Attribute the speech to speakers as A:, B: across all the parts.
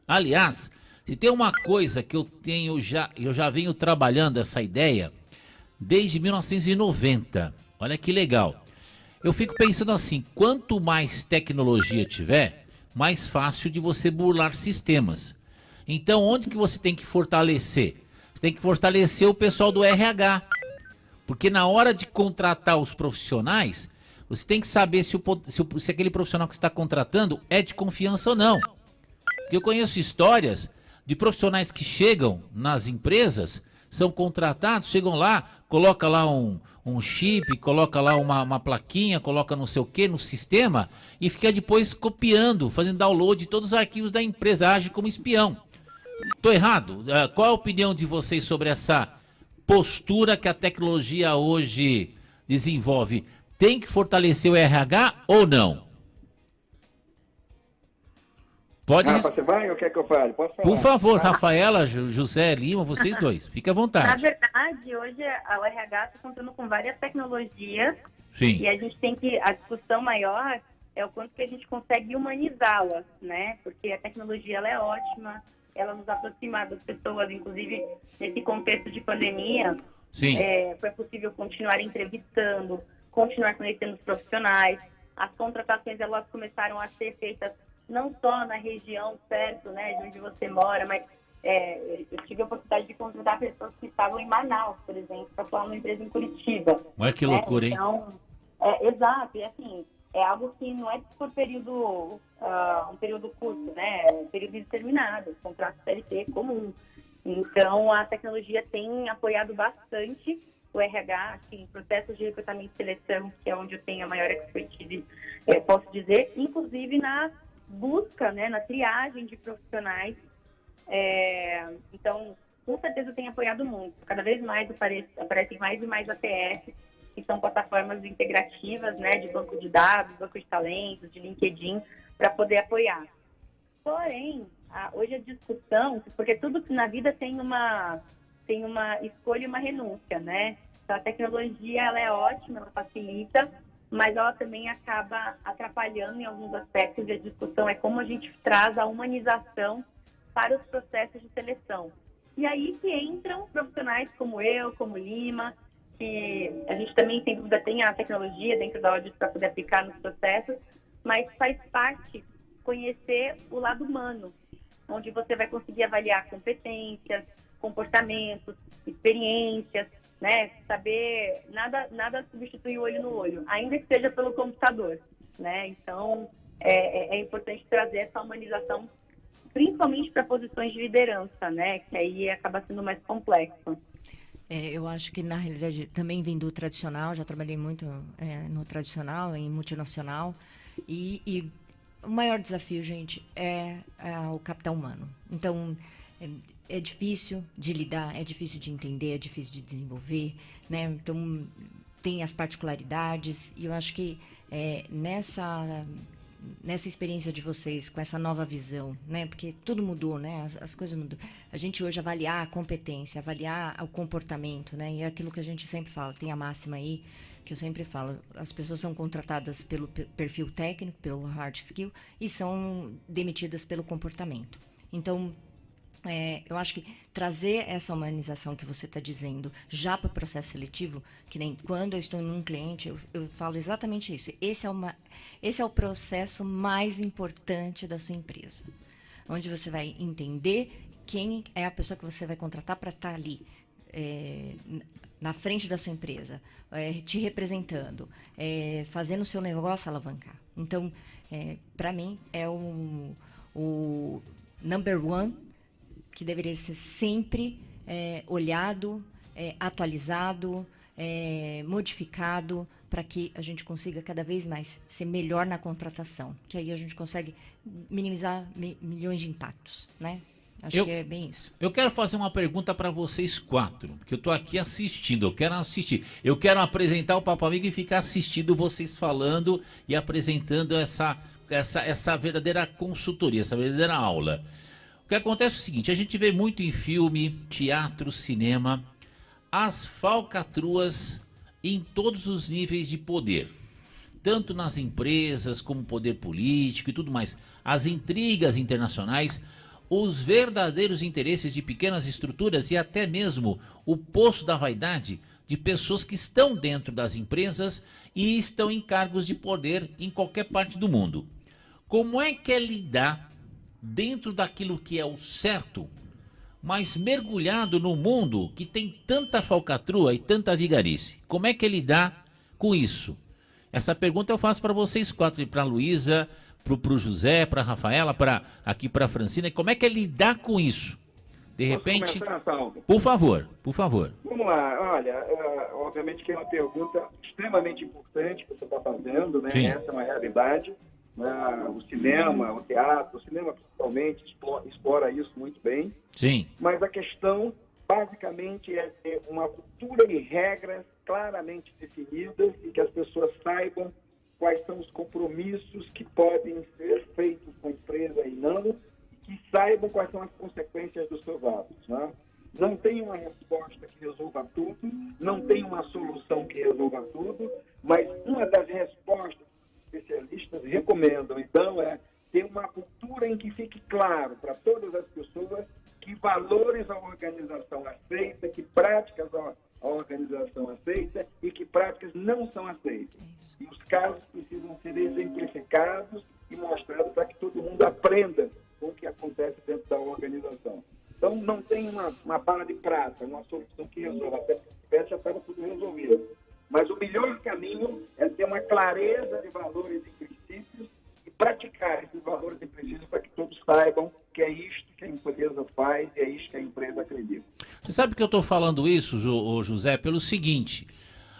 A: Aliás, se tem uma coisa que eu já venho trabalhando essa ideia desde 1990. Olha que legal. Eu fico pensando assim, quanto mais tecnologia tiver, mais fácil de você burlar sistemas. Então, onde que você tem que fortalecer? Você tem que fortalecer o pessoal do RH. Porque na hora de contratar os profissionais, você tem que saber se aquele profissional que você está contratando é de confiança ou não. Porque eu conheço histórias de profissionais que chegam nas empresas, são contratados, chegam lá, coloca lá um chip, coloca lá uma plaquinha, coloca não sei o que no sistema e fica depois copiando, fazendo download de todos os arquivos da empresa, age como espião. Tô errado? Qual a opinião de vocês sobre essa postura que a tecnologia hoje desenvolve? Tem que fortalecer o RH ou não? Pode.
B: Rafa, você vai ou quer que eu fale? Posso falar?
A: Por favor, Rafaela, José, Lima, vocês dois. Fique à
C: Na
A: vontade.
C: verdade, hoje o RH está contando com várias tecnologias.
A: Sim.
C: E a gente tem que, a discussão maior é o quanto que a gente consegue humanizá-la, né? Porque a tecnologia, ela é ótima, ela nos aproxima das pessoas, inclusive nesse contexto de pandemia.
A: Sim.
C: Foi possível continuar entrevistando, continuar conhecendo os profissionais. As contratações, elas começaram a ser feitas não só na região perto, né, de onde você mora, mas eu tive a oportunidade de contratar pessoas que estavam em Manaus, por exemplo, para atuar numa empresa em Curitiba.
A: Olha que loucura, hein?
C: Então, exato, e assim, é algo que não é por período, um período curto, né, é um período indeterminado, contrato CLT comum. Então, a tecnologia tem apoiado bastante o RH, assim, processos de recrutamento e seleção, que é onde eu tenho a maior expertise, posso dizer, inclusive na busca, né, na triagem de profissionais. Então, com certeza tem apoiado muito. Cada vez mais aparecem mais e mais ATS, que são plataformas integrativas, né, de banco de dados, banco de talentos, de LinkedIn, para poder apoiar. Porém, hoje a discussão, porque tudo na vida tem uma escolha e uma renúncia, né? Então, a tecnologia, ela é ótima, ela facilita, mas ela também acaba atrapalhando em alguns aspectos, e a discussão é como a gente traz a humanização para os processos de seleção. E aí que entram profissionais como eu, como Lima, que a gente também sem dúvida tem a tecnologia dentro da Audit para poder aplicar nos processos, mas faz parte conhecer o lado humano, onde você vai conseguir avaliar competências, comportamentos, experiências, né? Saber, nada substitui o olho no olho, ainda que seja pelo computador, né? Então, é importante trazer essa humanização, principalmente para posições de liderança, né? Que aí acaba sendo mais complexo.
D: Eu acho que, na realidade, também vem do tradicional, já trabalhei muito no tradicional, em multinacional, e o maior desafio, gente, é o capital humano. Então, é difícil de lidar, é difícil de entender, é difícil de desenvolver, né? Então, tem as particularidades, e eu acho que nessa experiência de vocês, com essa nova visão, né? Porque tudo mudou, né? As coisas mudou. A gente hoje avaliar a competência, avaliar o comportamento, né? E é aquilo que a gente sempre fala, tem a máxima aí, que eu sempre falo, as pessoas são contratadas pelo perfil técnico, pelo hard skill, e são demitidas pelo comportamento. Então, eu acho que trazer essa humanização que você está dizendo já para o processo seletivo, que nem quando eu estou num cliente, eu falo exatamente isso. Esse é o processo mais importante da sua empresa, onde você vai entender quem é a pessoa que você vai contratar para estar ali, na frente da sua empresa, te representando, fazendo o seu negócio alavancar. Então, para mim, é o number one, que deveria ser sempre olhado, atualizado, modificado, para que a gente consiga cada vez mais ser melhor na contratação, que aí a gente consegue minimizar milhões de impactos, né? Acho que é bem isso.
A: Eu quero fazer uma pergunta para vocês quatro, porque eu estou aqui assistindo, eu quero assistir. Eu quero apresentar o Papo Amigo e ficar assistindo vocês falando e apresentando essa verdadeira consultoria, essa verdadeira aula. O que acontece é o seguinte, a gente vê muito em filme, teatro, cinema, as falcatruas em todos os níveis de poder, tanto nas empresas como poder político e tudo mais, as intrigas internacionais, os verdadeiros interesses de pequenas estruturas e até mesmo o poço da vaidade de pessoas que estão dentro das empresas e estão em cargos de poder em qualquer parte do mundo. Como é que é lidar dentro daquilo que é o certo, mas mergulhado no mundo que tem tanta falcatrua e tanta vigarice? Como é que é lidar com isso? Essa pergunta eu faço para vocês quatro, para a Luísa, para o José, para a Rafaela, aqui para a Francina. Como é que é lidar com isso? De repente...
B: Posso começar, Saulo?
A: Por favor, por favor.
B: Vamos lá, olha, obviamente que é uma pergunta extremamente importante que você está fazendo, né?
A: Sim.
B: Essa é uma realidade. Né? O cinema, o teatro, o cinema principalmente explora isso muito bem.
A: Sim.
B: Mas a questão, basicamente, é ter uma cultura e regras claramente definidas e que as pessoas saibam quais são os compromissos que podem ser feitos com a empresa e não, e que saibam quais são as consequências dos seus atos. Né? Não tem uma resposta que resolva tudo, não tem uma solução que resolva tudo, mas uma das respostas que os especialistas recomendam, então, é ter uma cultura em que fique claro para todas as pessoas que valores a organização aceita, que práticas a organização aceita e que práticas não são aceitas. E os casos precisam ser exemplificados e mostrados para que todo mundo aprenda com o que acontece dentro da organização. Então, não tem uma bala de prata, uma solução que resolva. Até porque já estava tudo resolvido. Mas o melhor caminho é ter uma clareza de valores e princípios e praticar esses valores e princípios para que todos saibam que é isto que a empresa faz e é isto que a empresa acredita.
A: Você sabe que eu estou falando isso, José, pelo seguinte: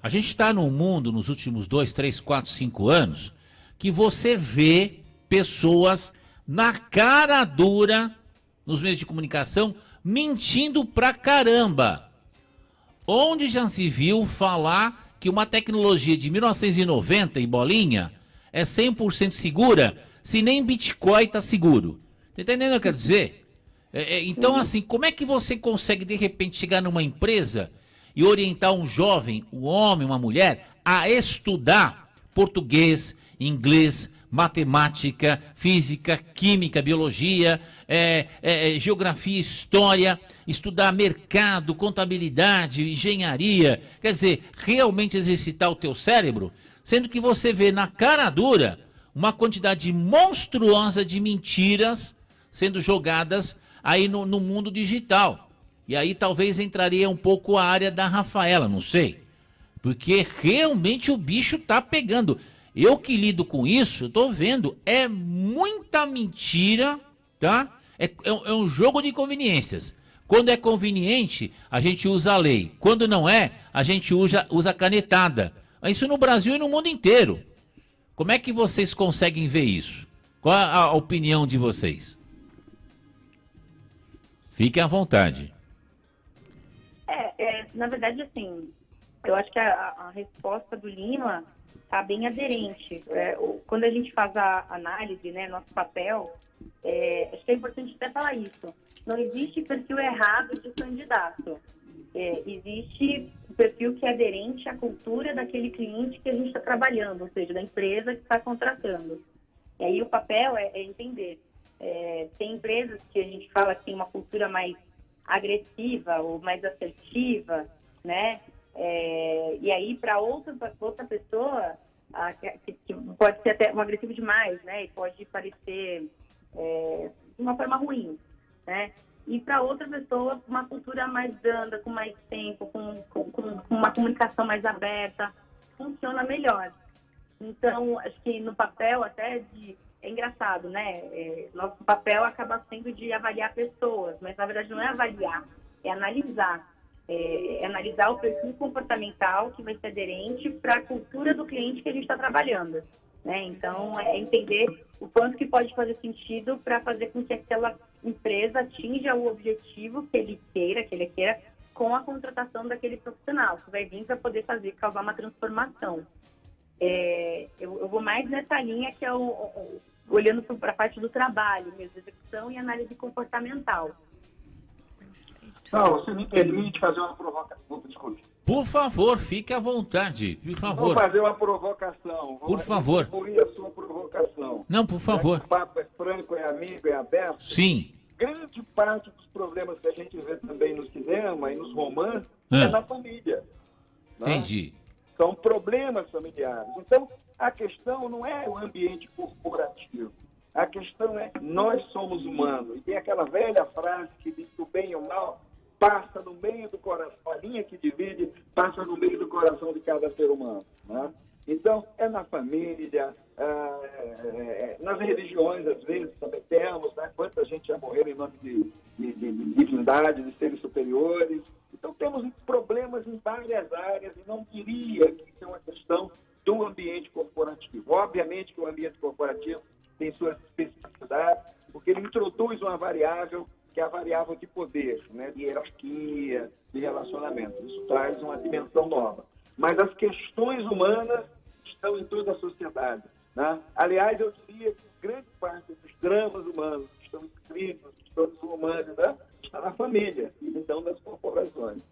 A: a gente está num mundo, nos últimos 2, 3, 4, 5 anos, que você vê pessoas na cara dura, nos meios de comunicação, mentindo pra caramba. Onde já se viu falar que uma tecnologia de 1990 e bolinha é 100% segura, se nem Bitcoin está seguro? Tá entendendo o que eu quero dizer? Então, assim, como é que você consegue, de repente, chegar numa empresa e orientar um jovem, um homem, uma mulher, a estudar português, inglês, matemática, física, química, biologia, geografia, história, estudar mercado, contabilidade, engenharia, quer dizer, realmente exercitar o teu cérebro, sendo que você vê na cara dura uma quantidade monstruosa de mentiras sendo jogadas aí no mundo digital. E aí talvez entraria um pouco a área da Rafaela, não sei, porque realmente o bicho tá pegando. Eu que lido com isso, eu tô vendo, é muita mentira, tá? É um jogo de conveniências. Quando é conveniente, a gente usa a lei. Quando não é, a gente usa canetada. Isso no Brasil e no mundo inteiro. Como é que vocês conseguem ver isso? Qual a opinião de vocês? Fiquem à vontade.
C: Na verdade, assim, eu acho que a resposta do Lima está bem aderente. Quando a gente faz a análise, né, nosso papel, acho que é importante até falar isso. Não existe perfil errado de candidato. Existe o perfil que é aderente à cultura daquele cliente que a gente está trabalhando, ou seja, da empresa que está contratando. E aí o papel é entender. Tem empresas que a gente fala que tem uma cultura mais agressiva ou mais assertiva, né? E aí, para outra pessoa, que pode ser até um agressivo demais, né? E pode parecer de uma forma ruim, né? E para outra pessoa, uma cultura mais branda, com mais tempo, com uma comunicação mais aberta, funciona melhor. Então, acho que no papel até é engraçado, né? Nosso papel acaba sendo de avaliar pessoas, mas na verdade não é avaliar, é analisar. Analisar o perfil comportamental que vai ser aderente para a cultura do cliente que a gente está trabalhando, né? Então, é entender o quanto que pode fazer sentido para fazer com que aquela empresa atinja o objetivo que ele queira com a contratação daquele profissional, que vai vir para poder causar uma transformação. Eu vou mais nessa linha que é olhando para a parte do trabalho, mesmo, execução e análise comportamental.
B: Não, você me permite fazer uma provocação, desculpe.
A: Por favor, fique à vontade. Por
B: Vou
A: favor.
B: fazer uma provocação.
A: Por favor.
B: Vou ir a sua provocação.
A: Não, por favor.
B: O papo é franco, é amigo, é aberto.
A: Sim.
B: Grande parte dos problemas que a gente vê também no cinema e nos romances
A: Ah.
B: é na família. Né?
A: Entendi.
B: São problemas familiares. Então, a questão não é o ambiente corporativo. A questão é, nós somos humanos. E tem aquela velha frase que diz que o bem e o mal passa no meio do coração, a linha que divide passa no meio do coração de cada ser humano. Né? Então, é na família, nas religiões, às vezes, também temos, né? Quanta gente já morreu em nome de divindade, de seres superiores. Então, temos problemas em várias áreas e não diria que isso é uma questão do ambiente corporativo. Obviamente que o ambiente corporativo tem suas especificidades, porque ele introduz uma variável que é a variável de poder, né, de hierarquia, de relacionamento. Isso traz uma dimensão nova. Mas as questões humanas estão em toda a sociedade. Né? Aliás, eu diria que grande parte dos dramas humanos que estão escritos, que estão humanos, né, está na família, e então nas corporações.